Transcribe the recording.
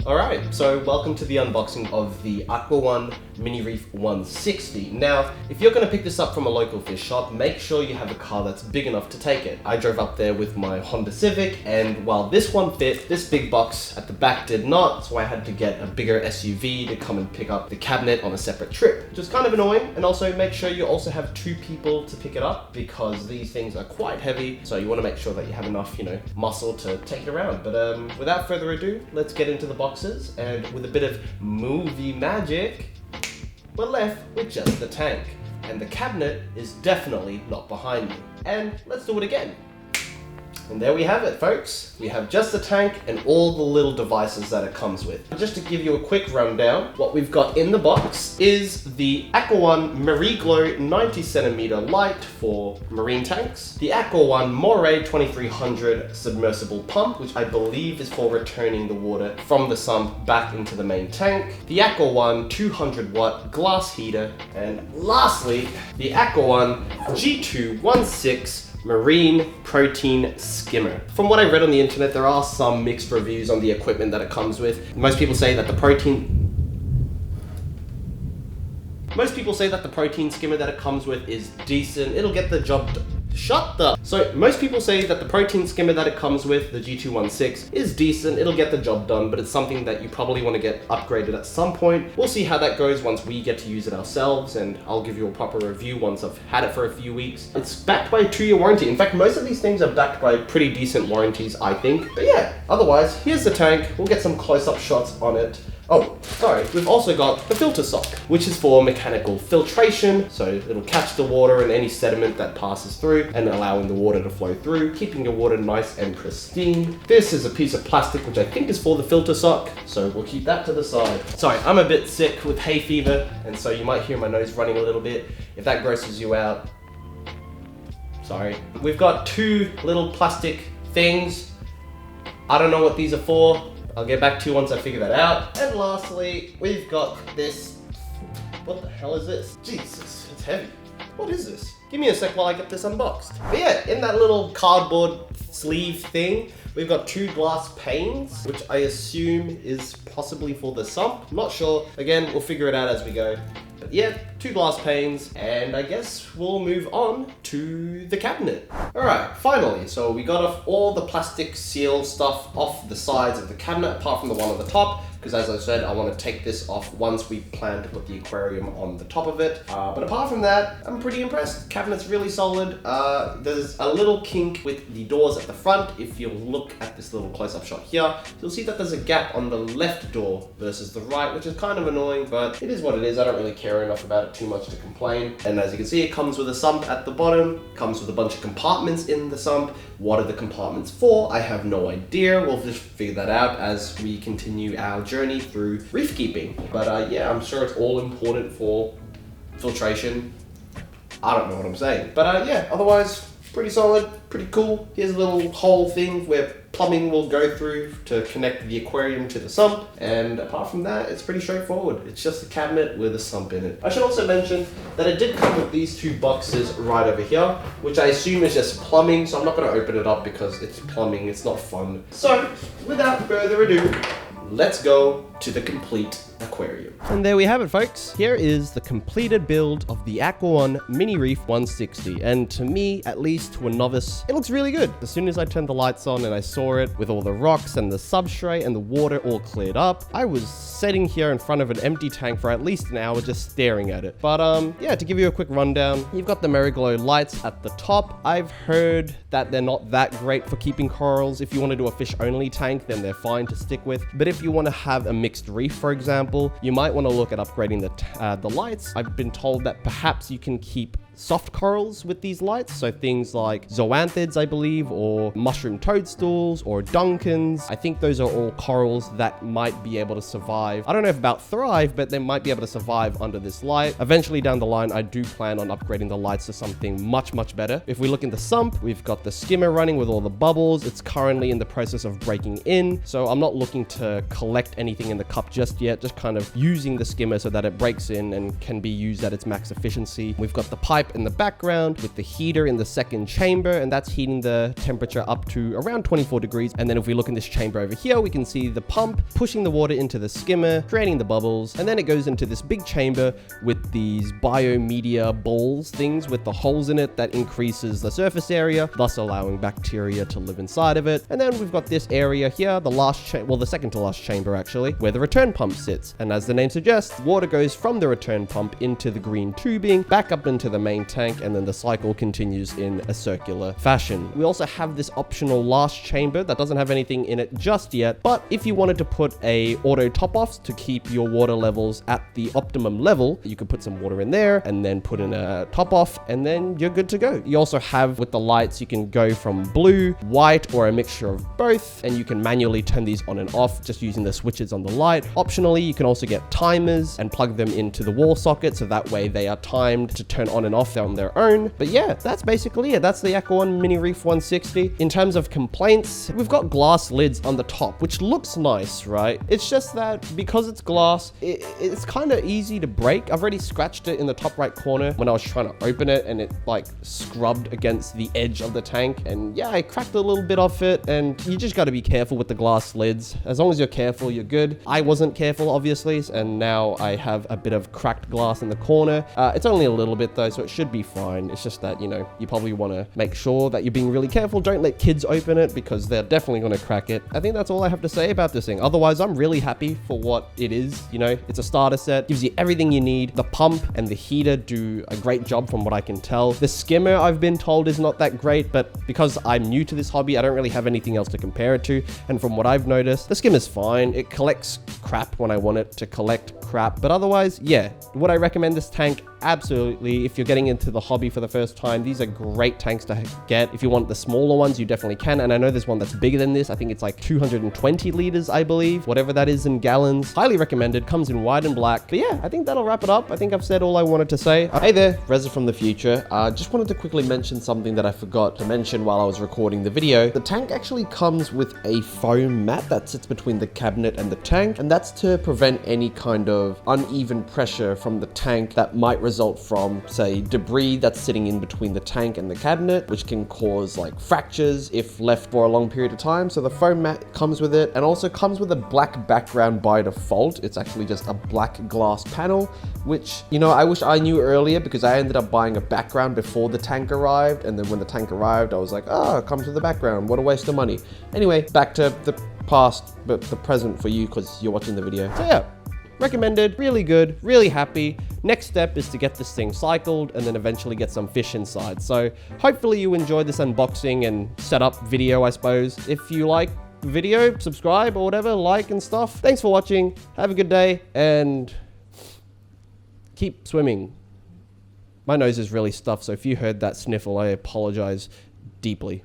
Alright, so welcome to the unboxing of the Aqua One MiniReef 160. Now, if you're going to pick this up from a local fish shop, make sure you have a car that's big enough to take it. I drove up there with my Honda Civic, and while this one fit, this big box at the back did not, so I had to get a bigger SUV to come and pick up the cabinet on a separate trip, which is kind of annoying. And also make sure you also have two people to pick it up, because these things are quite heavy, so you want to make sure that you have enough, muscle to take it around. But without further ado, let's get into the boxes, and with a bit of movie magic, we're left with just the tank. And the cabinet is definitely not behind me. And let's do it again. And there we have it, folks. We have just the tank and all the little devices that it comes with. Just to give you a quick rundown, what we've got in the box is the Aqua One MiniGlow 90cm light for marine tanks, the Aqua One Moray 2300 submersible pump, which I believe is for returning the water from the sump back into the main tank, the Aqua One 200-watt glass heater, and lastly, the Aqua One G216 marine protein skimmer. From what I read on the internet, there are some mixed reviews on the equipment that it comes with. Most people say that the protein skimmer that it comes with is decent. It'll get the job done. So most people say that the protein skimmer that it comes with, the G216, is decent. It'll get the job done, but it's something that you probably want to get upgraded at some point. We'll see how that goes once we get to use it ourselves, and I'll give you a proper review once I've had it for a few weeks. It's backed by a 2-year warranty. In fact, most of these things are backed by pretty decent warranties, I think. But yeah, otherwise, here's the tank. We'll get some close-up shots on it. Oh, sorry, we've also got the filter sock, which is for mechanical filtration, so it'll catch the water and any sediment that passes through and allowing the water to flow through, keeping your water nice and pristine. This is a piece of plastic, which I think is for the filter sock, so we'll keep that to the side. Sorry, I'm a bit sick with hay fever, and so you might hear my nose running a little bit. If that grosses you out, sorry. We've got two little plastic things. I don't know what these are for. I'll get back to you once I figure that out. And lastly, we've got this. What the hell is this? Jesus, it's heavy. What is this? Give me a sec while I get this unboxed. But yeah, in that little cardboard sleeve thing, we've got two glass panes, which I assume is possibly for the sump. I'm not sure. Again, we'll figure it out as we go. But yeah, two glass panes, and I guess we'll move on to the cabinet. Alright, finally, so we got off all the plastic seal stuff off the sides of the cabinet, apart from the one on the top, because as I said, I want to take this off once we plan to put the aquarium on the top of it. But apart from that, I'm pretty impressed. Cabinet's really solid. There's a little kink with the doors at the front. If you look at this little close-up shot here, you'll see that there's a gap on the left door versus the right, which is kind of annoying, but it is what it is. I don't really care enough about it too much to complain. And as you can see, it comes with a sump at the bottom, comes with a bunch of compartments in the sump. What are the compartments for? I have no idea. We'll just figure that out as we continue our journey through reef keeping. But yeah, I'm sure it's all important for filtration. I don't know what I'm saying. But yeah, otherwise, pretty solid, pretty cool. Here's a little hole thing where plumbing will go through to connect the aquarium to the sump. And apart from that, it's pretty straightforward. It's just a cabinet with a sump in it. I should also mention that it did come with these two boxes right over here, which I assume is just plumbing. So I'm not going to open it up because it's plumbing. It's not fun. So without further ado, let's go to the complete aquarium. And there we have it, folks. Here is the completed build of the Aqua One MiniReef 160. And to me, at least to a novice, it looks really good. As soon as I turned the lights on and I saw it with all the rocks and the substrate and the water all cleared up, I was sitting here in front of an empty tank for at least an hour just staring at it. But yeah, to give you a quick rundown, you've got the MiniGlow lights at the top. I've heard that they're not that great for keeping corals. If you want to do a fish only tank, then they're fine to stick with. But if you want to have a mixed reef, for example, you might want to look at upgrading the lights. I've been told that perhaps you can keep soft corals with these lights, so things like zoanthids, I believe, or mushroom toadstools, or duncans. I think those are all corals that might be able to survive. I don't know if about thrive, but they might be able to survive under this light. Eventually down the line, I do plan on upgrading the lights to something much, much better. If we look in the sump, we've got the skimmer running with all the bubbles. It's currently in the process of breaking in, so I'm not looking to collect anything in the cup just yet, just kind of using the skimmer so that it breaks in and can be used at its max efficiency. We've got the pipe pipe in the background with the heater in the second chamber, and that's heating the temperature up to around 24 degrees. And then if we look in this chamber over here, we can see the pump pushing the water into the skimmer, creating the bubbles, and then it goes into this big chamber with these biomedia balls things with the holes in it that increases the surface area, thus allowing bacteria to live inside of it. And then we've got this area here, the second to last chamber actually, where the return pump sits. And as the name suggests, water goes from the return pump into the green tubing, back up into the main tank, and then the cycle continues in a circular fashion. We also have this optional last chamber that doesn't have anything in it just yet, but if you wanted to put a auto top-offs to keep your water levels at the optimum level, you could put some water in there and then put in a top-off, and then you're good to go. You also have, with the lights, you can go from blue, white, or a mixture of both, and you can manually turn these on and off just using the switches on the light. Optionally, you can also get timers and plug them into the wall socket, so that way they are timed to turn on and off on their own. But yeah, that's basically it. That's the Aqua One MiniReef 160. In terms of complaints, we've got glass lids on the top, which looks nice, right? It's just that because it's glass, it's kind of easy to break. I've already scratched it in the top right corner when I was trying to open it, and it like scrubbed against the edge of the tank. And yeah, I cracked a little bit off it, and you just got to be careful with the glass lids. As long as you're careful, you're good. I wasn't careful, obviously, and now I have a bit of cracked glass in the corner. It's only a little bit though, so it should be fine. It's just that, you know, you probably want to make sure that you're being really careful. Don't let kids open it because they're definitely going to crack it. I think that's all I have to say about this thing. Otherwise, I'm really happy for what it is. You know, it's a starter set, gives you everything you need. The pump and the heater do a great job from what I can tell. The skimmer, I've been told, is not that great, but because I'm new to this hobby, I don't really have anything else to compare it to. And from what I've noticed, the skimmer's fine. It collects crap when I want it to collect crap. But otherwise, yeah, would I recommend this tank? Absolutely. If you're getting into the hobby for the first time, these are great tanks to get. If you want the smaller ones, you definitely can. And I know there's one that's bigger than this. I think it's like 220 liters, I believe, whatever that is in gallons. Highly recommended. Comes in white and black. But yeah, I think that'll wrap it up. I think I've said all I wanted to say. Hey there, Reza from the future. Just wanted to quickly mention something that I forgot to mention while I was recording the video. The tank actually comes with a foam mat that sits between the cabinet and the tank, and that's to prevent any kind of uneven pressure from the tank that might result from, say, debris that's sitting in between the tank and the cabinet, which can cause like fractures if left for a long period of time. So the foam mat comes with it, and also comes with a black background by default. It's actually just a black glass panel, which, you know, I wish I knew earlier because I ended up buying a background before the tank arrived, and then when the tank arrived, I was like, oh, it comes with a background. What a waste of money. Anyway, back to the past, but the present for you because you're watching the video. So yeah, recommended, really good, really happy. Next step is to get this thing cycled and then eventually get some fish inside. So hopefully you enjoyed this unboxing and setup video, I suppose. If you like the video, subscribe or whatever, like and stuff. Thanks for watching. Have a good day and keep swimming. My nose is really stuffed, so if you heard that sniffle, I apologize deeply.